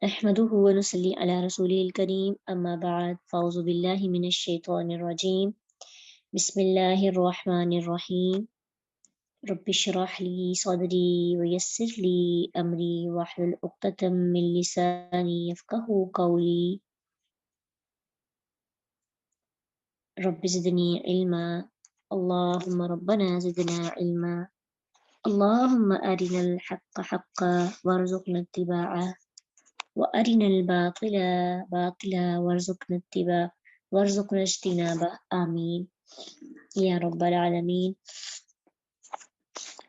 نحمده ونصلي على رسوله الكريم أما بعد فأعوذ بالله من الشيطان الرجيم بسم الله الرحمن الرحيم رب اشرح لي صدري ويسر لي أمري واحلل عقدة من لساني يفقهوا قولي رب زدني علما اللهم ربنا زدنا علما اللهم أرنا الحق حقا وارزقنا اتباعه وأرنا الباطل باطلا وارزقنا اجتنابه آمین یا رب العالمین۔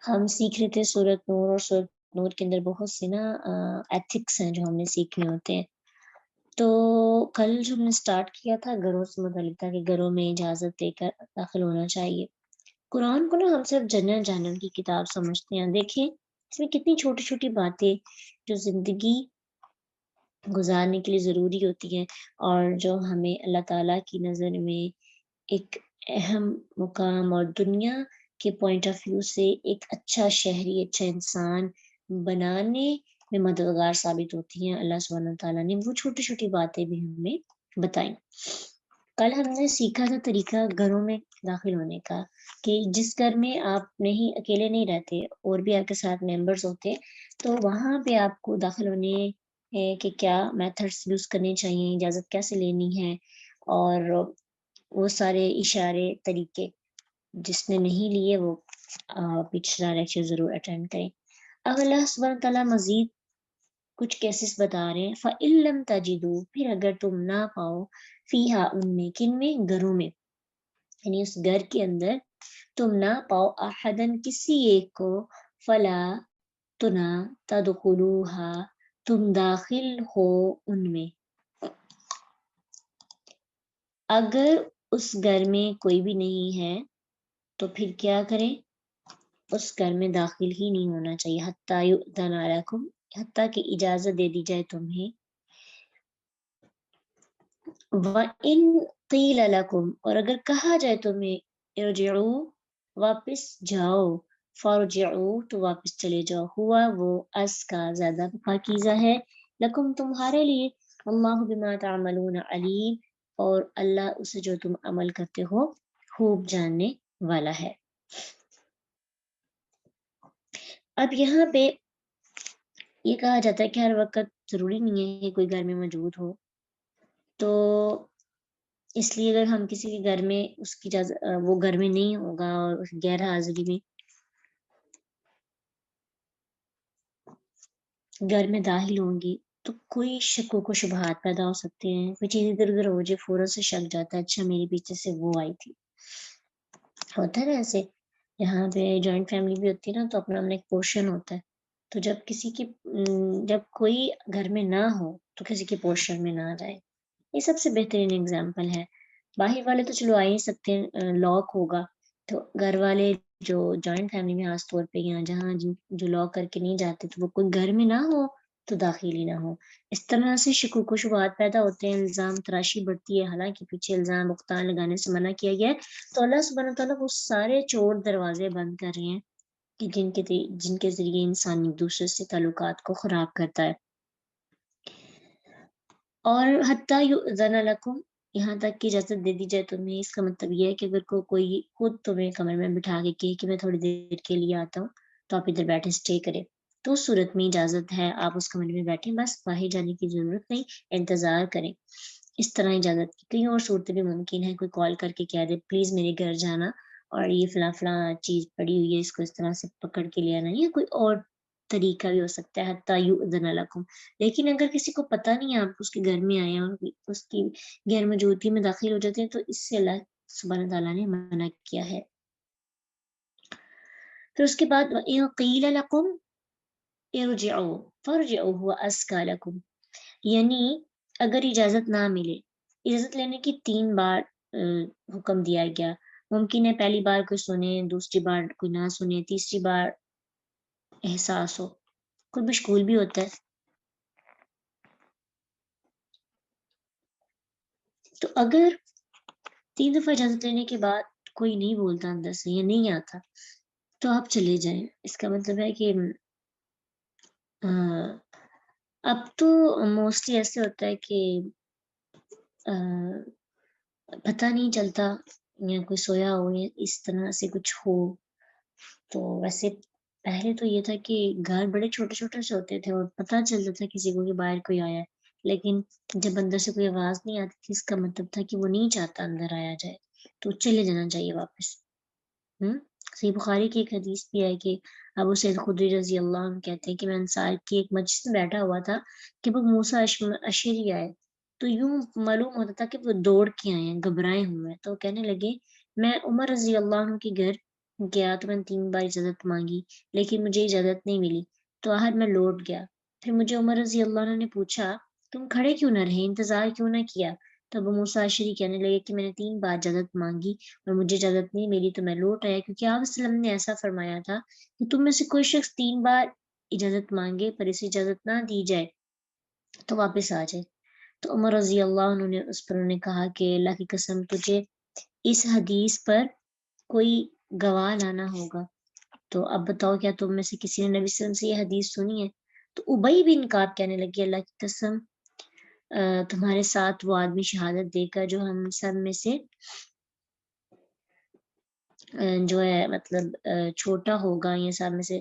ہم سیکھ رہے تھے سورۃ نور، اور سورۃ نور کے اندر بہت سے نا ایتھکس ہیں جو ہم نے سیکھنے ہوتے ہیں۔ تو کل جو ہم نے سٹارٹ کیا تھا گھروں سے متعلق تھا کہ گھروں میں اجازت دے کر داخل ہونا چاہیے۔ قرآن کو نا ہم صرف جنرل جانن کی کتاب سمجھتے ہیں، دیکھیں اس میں کتنی چھوٹی چھوٹی باتیں جو زندگی گزارنے کے لیے ضروری ہوتی ہیں، اور جو ہمیں اللہ تعالیٰ کی نظر میں ایک اہم مقام اور دنیا کے پوائنٹ آف ویو سے ایک اچھا شہری، اچھا انسان بنانے میں مددگار ثابت ہوتی ہیں۔ اللہ سبحانہ تعالیٰ نے وہ چھوٹی چھوٹی باتیں بھی ہمیں بتائیں۔ کل ہم نے سیکھا تھا طریقہ گھروں میں داخل ہونے کا، کہ جس گھر میں آپ نہیں اکیلے نہیں رہتے اور بھی آپ کے ساتھ ممبرز ہوتے، تو وہاں پہ آپ کو داخل ہونے کہ کیا میتھڈس یوز کرنے چاہیے، اجازت کیسے لینی ہے، اور وہ سارے اشارے طریقے جس نے نہیں لیے وہ پچھلا لیکچر ضرور اٹینڈ کریں۔ اب اللہ سبحانہ تعالیٰ مزید کچھ کیسز بتا رہے ہیں۔ فَإِن لَمْ تَجِدُوا، پھر اگر تم نہ پاؤ، فیہا ان میں، کن میں، گھروں میں، یعنی اس گھر کے اندر تم نہ پاؤ، احدن کسی ایک کو، فلا تنا تدخلوہا، تم داخل ہو ان میں۔ اگر اس گھر میں کوئی بھی نہیں ہے تو پھر کیا کریں؟ اس گھر میں داخل ہی نہیں ہونا چاہیے، حتیٰ یؤذن لکم، حتیٰ کہ اجازت دے دی جائے تمہیں۔ وَإِن قِیلَ لَکم، اور اگر کہا جائے تمہیں، ارجعوا، واپس جاؤ، فارجعوا، تو واپس چلے جاؤ، ہوا وہ ازکا، زیادہ پاکیزہ ہے، لکم، تمہارے لیے، اللہ بما تعملون علیم، اور اللہ اسے جو تم عمل کرتے ہو خوب جاننے والا ہے۔ اب یہاں پہ یہ کہا جاتا ہے کہ ہر وقت ضروری نہیں ہے کہ کوئی گھر میں موجود ہو، تو اس لیے اگر ہم کسی کے گھر میں اس کی وہ گھر میں نہیں ہوگا اور اس غیر حاضری میں گھر میں داخل ہوں گی تو کوئی شکوک و شبہات پیدا ہو سکتے ہیں، کوئی چیز ادھر ادھر ہو جائے، فوراً سے شک جاتا ہے اچھا میرے پیچھے سے وہ آئی تھی۔ ہوتا ہے نا ایسے، یہاں پہ جوائنٹ فیملی بھی ہوتی ہے نا تو اپنا اپنا ایک پورشن ہوتا ہے، تو جب کسی کی جب کوئی گھر میں نہ ہو تو کسی کے پورشن میں نہ جائے، یہ سب سے بہترین اگزامپل ہے۔ باہر والے تو چلو آ ہی سکتے ہیں، لاک ہوگا، تو گھر والے جو جوائنٹ فیملی میں خاص طور پہ یا جہاں جو لاک کر کے نہیں جاتے تو وہ کوئی گھر میں نہ ہو تو داخل ہی نہ ہو۔ اس طرح سے شکوک و شبہات پیدا ہوتے ہیں، الزام تراشی بڑھتی ہے، حالانکہ پیچھے الزام بہتان لگانے سے منع کیا گیا ہے۔ تو اللہ سبحانہ تعالیٰ وہ سارے چور دروازے بند کر رہے ہیں کہ جن کے ذریعے انسان ایک دوسرے سے تعلقات کو خراب کرتا ہے۔ اور حتیٰ یؤذن لکم، یہاں تک کہ اجازت دے دی جائے تمہیں، اس کا مطلب یہ ہے کہ اگر کوئی خود تمہیں کمرے میں بٹھا کے کہے کہ میں تھوڑی دیر کے لیے آتا ہوں تو آپ ادھر بیٹھے اسٹے کرے، تو اس صورت میں اجازت ہے، آپ اس کمرے میں بیٹھیں، بس باہر جانے کی ضرورت نہیں، انتظار کریں، اس طرح اجازت کی۔ کئی اور صورتیں بھی ممکن ہے، کوئی کال کر کے کہہ دے پلیز میرے گھر جانا اور یہ فلاں فلاں چیز پڑی ہوئی ہے، اس کو اس طرح سے پکڑ کے لے آنا، یا کوئی اور طریقہ بھی ہو سکتا ہے، حتیٰ یؤذن لکم۔ لیکن اگر کسی کو پتہ نہیں ہے آپ اس کے گھر میں آئے ہیں اور اس کی غیر موجودگی میں داخل ہو جاتے ہیں، تو اس سے اللہ سبحانہ تعالیٰ نے منع کیا ہے۔ پھر اس کے بعد وَإِن قِیلَ لَکُمْ ارجعوا فارجعوا هو ازکیٰ لکم، یعنی اگر اجازت نہ ملے، اجازت لینے کی 3 بار حکم دیا گیا، ممکن ہے پہلی بار کوئی سنے، دوسری بار کوئی نہ سنے، تیسری بار احساس ہو، کوئی مشغول بھی ہوتا ہے، تو اگر 3 دفعہ اجازت لینے کے بعد کوئی نہیں بولتا اندر سے یا نہیں آتا تو آپ چلے جائیں۔ اس کا مطلب ہے کہ اب تو موسٹلی ایسے ہوتا ہے کہ پتہ نہیں چلتا، یا کوئی سویا ہو یا اس طرح سے کچھ ہو. تو ویسے پہلے تو یہ تھا کہ گھر بڑے چھوٹے چھوٹے سے ہوتے تھے اور پتہ چلتا تھا کسی کو کہ باہر کوئی آیا ہے، لیکن جب اندر سے کوئی آواز نہیں آتی تھی، اس کا مطلب تھا کہ وہ نہیں چاہتا اندر آیا جائے، تو چلے جانا چاہیے واپس. صحیح بخاری کی ایک حدیث بھی ہے کہ ابو سعید خدری رضی اللہ عنہ کہتے ہیں کہ میں انصار کی ایک مجلس میں بیٹھا ہوا تھا کہ وہ موسیٰ اشعری آئے، تو یوں معلوم ہوتا تھا کہ وہ دوڑ کے آئے ہیں، گھبرائے ہوئے ہیں. تو کہنے لگے میں عمر رضی اللہ عنہ کے گھر گیا تو میں نے 3 بار اجازت مانگی لیکن مجھے اجازت نہیں ملی، تو آخر میں لوٹ گیا. پھر مجھے عمر رضی اللہ عنہ نے پوچھا تم کھڑے کیوں نہ رہے، انتظار کیوں نہ کیا؟ تو ابو موسیٰ اشعری کہنے لگے کہ میں نے 3 بار اجازت مانگی اور مجھے اجازت نہیں ملی تو میں لوٹ آیا، کیونکہ آپ وسلم نے ایسا فرمایا تھا کہ تم میں سے کوئی شخص 3 بار اجازت مانگے پر اسے اجازت نہ دی جائے تو واپس آ جائے. تو عمر رضی اللہ عنہ نے اس پر انہوں نے کہا کہ اللہ کی قسم تجھے اس حدیث پر کوئی گواہ لانا ہوگا. تو اب بتاؤ کیا تم میں سے کسی نے نبی صلی اللہ علیہ وسلم سے یہ حدیث سنی ہے؟ تو ابی بن کعب کہنے لگے اللہ کی قسم تمہارے ساتھ وہ آدمی شہادت دے کر جو ہم سب میں سے جو ہے مطلب چھوٹا ہوگا، یہ سب میں سے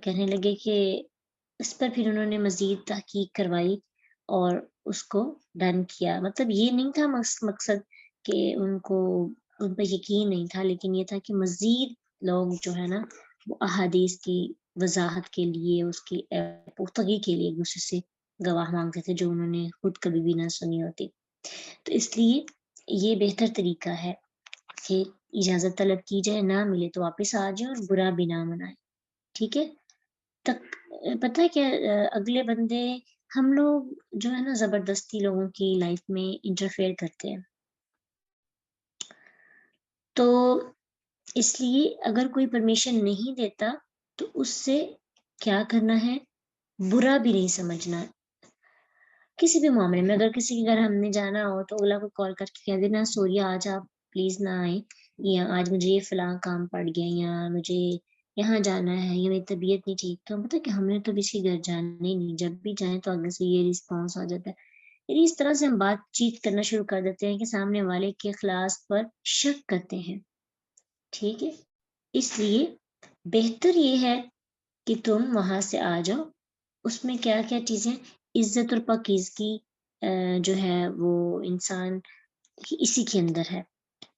کہنے لگے کہ اس پر پھر انہوں نے مزید تحقیق کروائی اور اس کو ڈن کیا. مطلب یہ نہیں تھا مقصد کہ ان پہ یقین نہیں تھا، لیکن یہ تھا کہ مزید لوگ جو ہے نا وہ احادیث کی وضاحت کے لیے، اس کی پختگی کے لیے ایک دوسرے سے گواہ مانگتے تھے جو انہوں نے خود کبھی بھی نہ سنی ہوتی. تو اس لیے یہ بہتر طریقہ ہے کہ اجازت طلب کی جائے، نہ ملے تو واپس آ جائے اور برا بھی نہ منائے. ٹھیک ہے. پتہ ہے کیا اگلے بندے ہم لوگ جو ہے نا زبردستی لوگوں کی لائف میں انٹرفیئر کرتے ہیں، تو اس لیے اگر کوئی پرمیشن نہیں دیتا تو اس سے کیا کرنا ہے، برا بھی نہیں سمجھنا. کسی بھی معاملے میں اگر کسی کے گھر ہم نے جانا ہو تو اگلا کو کال کر کے کہہ دینا سوری آج آپ پلیز نہ آئیں، یا آج مجھے یہ فلاں کام پڑ گیا، یا مجھے یہاں جانا ہے، یا میری طبیعت نہیں ٹھیک. تو پتہ کہ ہم نے تو کسی کے گھر جانا ہی نہیں، جب بھی جائیں تو آگے سے یہ رسپانس آ جاتا ہے. یعنی اس طرح سے ہم بات چیت کرنا شروع کر دیتے ہیں کہ سامنے والے کے اخلاص پر شک کرتے ہیں. ٹھیک ہے. اس لیے بہتر یہ ہے کہ تم وہاں سے آ جاؤ. اس میں کیا کیا چیزیں، عزت اور پاکیزگی جو ہے وہ انسان اسی کے اندر ہے.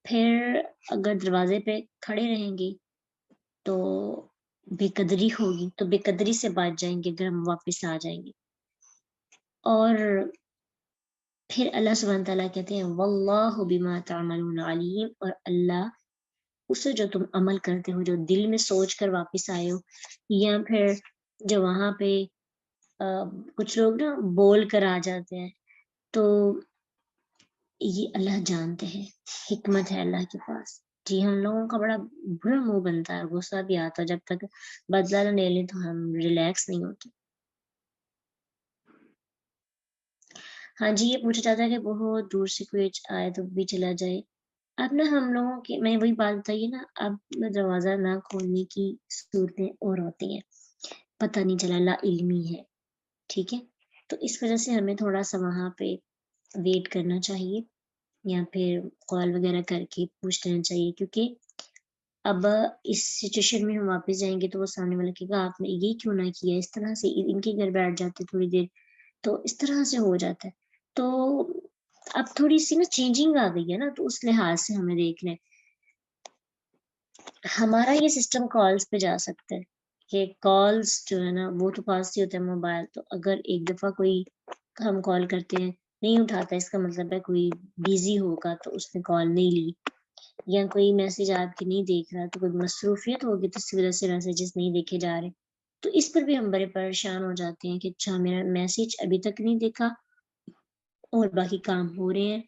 پھر اگر دروازے پہ کھڑے رہیں گے تو بے قدری ہوگی، تو بے قدری سے بچ جائیں گے اگر ہم واپس آ جائیں گے. اور پھر اللہ سبحانہ تعالیٰ کہتے ہیں واللہ بما تعملون علیم، اور اللہ اسے جو تم عمل کرتے ہو، جو دل میں سوچ کر واپس آئے ہو، یا پھر جو وہاں پہ کچھ لوگ نا بول کر آ جاتے ہیں، تو یہ اللہ جانتے ہیں، حکمت ہے اللہ کے پاس. جی ہم لوگوں کا بڑا برا منہ بنتا ہے، غصہ بھی آتا ہے، جب تک بدلہ نہ لے لیں تو ہم ریلیکس نہیں ہوتے. ہاں جی، یہ پوچھا جاتا ہے کہ بہت دور سے کوئی آئے تو بھی چلا جائے. اب نا ہم لوگوں کی، میں وہی بات بتائیے نا، اب دروازہ نہ کھولنے کی صورتیں اور ہوتی ہیں، پتہ نہیں چلا، لا علمی ہے. ٹھیک ہے. تو اس وجہ سے ہمیں تھوڑا سا وہاں پہ ویٹ کرنا چاہیے، یا پھر کال وغیرہ کر کے پوچھ لینا چاہیے، کیونکہ اب اس سچویشن میں ہم واپس جائیں گے تو وہ سامنے والا کہے گا آپ نے یہ کیوں نہ کیا، اس طرح سے ان کے گھر بیٹھ جاتے تھوڑی دیر، تو اس طرح سے ہو جاتا ہے. تو اب تھوڑی سی نا چینجنگ آ گئی ہے نا، تو اس لحاظ سے ہمیں دیکھنا ہے. ہمارا یہ سسٹم کالز پہ جا سکتا ہے کہ کالز جو ہے نا وہ تو پاس ہی ہوتا ہے موبائل، تو اگر ایک دفعہ کوئی ہم کال کرتے ہیں نہیں اٹھاتا، اس کا مطلب ہے کوئی بیزی ہوگا تو اس نے کال نہیں لی، یا کوئی میسج آپ کی نہیں دیکھ رہا تو کوئی مصروفیت ہوگی تو اس وجہ سے میسیجز نہیں دیکھے جا رہے. تو اس پر بھی ہم بڑے پریشان ہو جاتے ہیں کہ اچھا میرا میسج ابھی تک نہیں دیکھا اور باقی کام ہو رہے ہیں،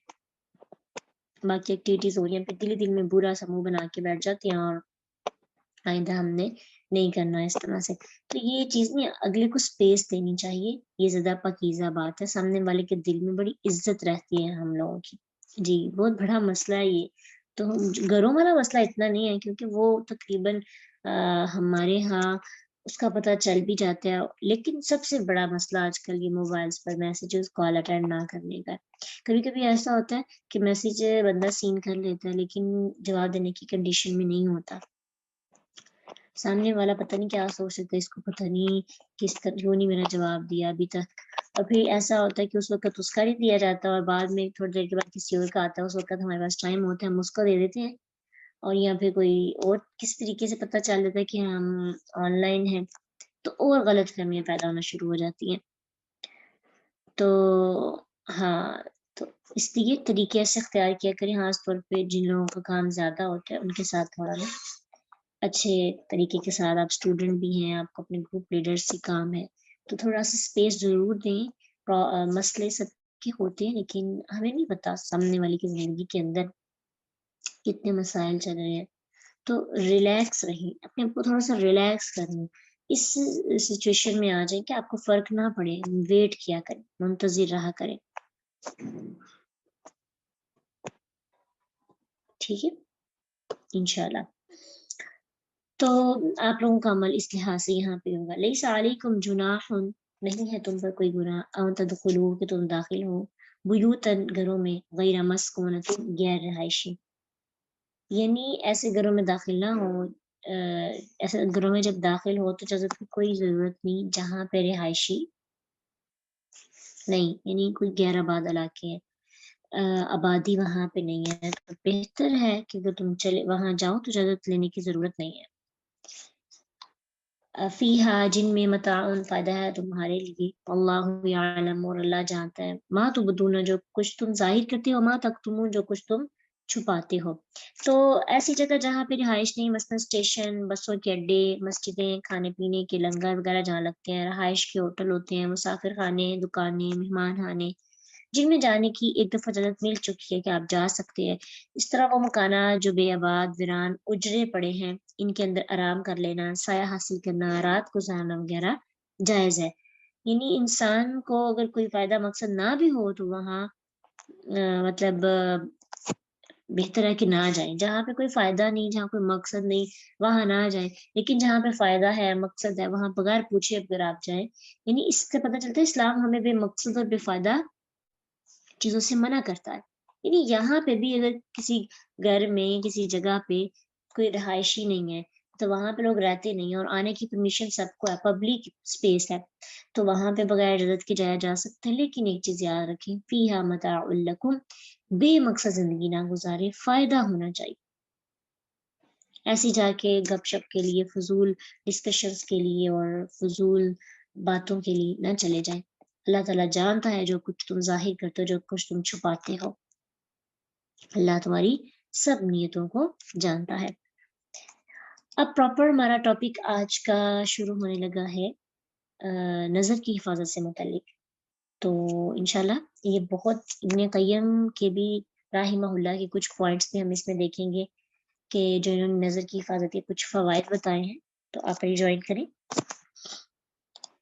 باقی ایکٹیویٹیز ہو رہی ہیں، پھر دل میں برا سا منہ بنا کے بیٹھ جاتے ہیں اور آئندہ ہم نے نہیں کرنا اس طرح سے. تو یہ چیز نہیں، اگلے کو سپیس دینی چاہیے، یہ زیادہ پاکیزہ بات ہے. سامنے والے کے دل میں بڑی عزت رہتی ہے ہم لوگوں کی. جی بہت بڑا مسئلہ ہے یہ. تو گھروں والا مسئلہ اتنا نہیں ہے، کیونکہ وہ تقریباً ہمارے ہاں اس کا پتہ چل بھی جاتا ہے. لیکن سب سے بڑا مسئلہ آج کل یہ موبائلس پر میسیجز کال اٹینڈ نہ کرنے کا. کبھی کبھی ایسا ہوتا ہے کہ میسیج بندہ سین کر لیتا ہے لیکن جواب دینے کی کنڈیشن میں نہیں ہوتا. سامنے والا پتہ نہیں کیا سوچ سکتا ہے، اس کو پتہ نہیں کس طرح کیوں نہیں میرا جواب دیا ابھی تک. اور پھر ایسا ہوتا ہے کہ اس وقت اس کا نہیں دیا جاتا اور بعد میں تھوڑی دیر کے بعد کسی اور کا آتا ہے. اس وقت ہمارے پاس ٹائم ہوتا ہے، ہم اس کو دے دیتے ہیں اور یا پھر کوئی اور کس طریقے سے پتہ چل جاتا ہے کہ ہم آن لائن ہیں تو اور غلط فہمیاں پیدا ہونا شروع ہو جاتی ہیں. تو ہاں، تو اس لیے طریقے ایسے اختیار کیا کریں، خاص طور پہ جن لوگوں کا کام زیادہ ہوتا ہے ان کے ساتھ تھوڑا اچھے طریقے کے ساتھ. آپ اسٹوڈنٹ بھی ہیں، آپ کو اپنے گروپ لیڈر سے کام ہے تو تھوڑا سا اسپیس ضرور دیں. مسئلے سب کے ہوتے ہیں لیکن ہمیں نہیں پتا سامنے والی کی زندگی کے اندر کتنے مسائل چل رہے ہیں. تو ریلیکس رہیں، اپنے آپ کو تھوڑا سا ریلیکس کریں، اس سچویشن میں آ جائیں کہ آپ کو فرق نہ پڑے. ویٹ کیا کریں، منتظر رہا کریں. ٹھیک ہے انشاءاللہ. تو آپ لوگوں کا عمل اس لحاظ سے یہاں پہ ہوگا. لیس علیکم جناح، نہیں ہے تم پر کوئی گناہ، ان تدخلوا کہ تم داخل ہو، بیوتن گھروں میں، غیر مسکونۃ غیر رہائشی، یعنی ایسے گھروں میں داخل نہ ہو. ایسے گھروں میں جب داخل ہو تو اجازت کی کوئی ضرورت نہیں جہاں پہ رہائشی نہیں، یعنی کوئی غیر آباد علاقے ہیں، آبادی وہاں پہ نہیں ہے. تو بہتر ہے کہ اگر تم چلے وہاں جاؤ تو اجازت لینے کی ضرورت نہیں ہے. فیہا، جن میں متاع، فائدہ ہے تمہارے لیے. اللہ یعلم، اور اللہ جانتا ہے، ما تبدون، جو کچھ تم ظاہر کرتے ہو، ما تکتمون، جو کچھ تم چھپاتے ہو. تو ایسی جگہ جہاں پہ رہائش نہیں، مثلا اسٹیشن، بسوں کے اڈے، مسجدیں، کھانے پینے کے لنگر وغیرہ جہاں لگتے ہیں، رہائش کے ہوٹل ہوتے ہیں، مسافر خانے، دکانیں، مہمان خانے، جن میں جانے کی ایک دفعہ اجازت مل چکی ہے کہ آپ جا سکتے ہیں. اس طرح وہ مکانات جو بے آباد، ویران، اجڑے پڑے ہیں، ان کے اندر آرام کر لینا، سایہ حاصل کرنا، رات گزارنا وغیرہ جائز ہے. یعنی انسان کو اگر کوئی فائدہ مقصد نہ بھی ہو تو وہاں مطلب بہتر ہے کہ نہ جائیں. جہاں پہ کوئی فائدہ نہیں، جہاں کوئی مقصد نہیں، وہاں نہ جائیں. لیکن جہاں پہ فائدہ ہے، مقصد ہے، وہاں بغیر پوچھے اگر آپ جائیں، یعنی اس سے پتہ چلتا ہے اسلام ہمیں بے مقصد اور بے فائدہ چیزوں سے منع کرتا ہے. یعنی یہاں پہ بھی اگر کسی گھر میں، کسی جگہ پہ کوئی رہائشی نہیں ہے تو وہاں پہ لوگ رہتے نہیں ہیں اور آنے کی پرمیشن سب کو ہے، پبلک اسپیس ہے، تو وہاں پہ بغیر اجازت کے جایا جا سکتا ہے. لیکن ایک چیز یاد رکھیں، فیہا متاع لکم، بے مقصد زندگی نہ گزارے، فائدہ ہونا چاہیے. ایسی جا کے گپ شپ کے لیے، فضول ڈسکشنز کے لیے اور فضول باتوں کے لیے نہ چلے جائیں. اللہ تعالیٰ جانتا ہے جو کچھ تم ظاہر کرتے ہو، جو کچھ تم چھپاتے ہو. اللہ تمہاری سب نیتوں کو جانتا ہے. اب پراپر ہمارا ٹاپک آج کا شروع ہونے لگا ہے نظر کی حفاظت سے متعلق. تو انشاءاللہ یہ بہت ابن قیم کے بھی رحمہ اللہ کے کچھ پوائنٹس بھی ہم اس میں دیکھیں گے کہ جو انہوں نے نظر کی حفاظت کے کچھ فوائد بتائے ہیں. تو آپ ریجوائن کریں.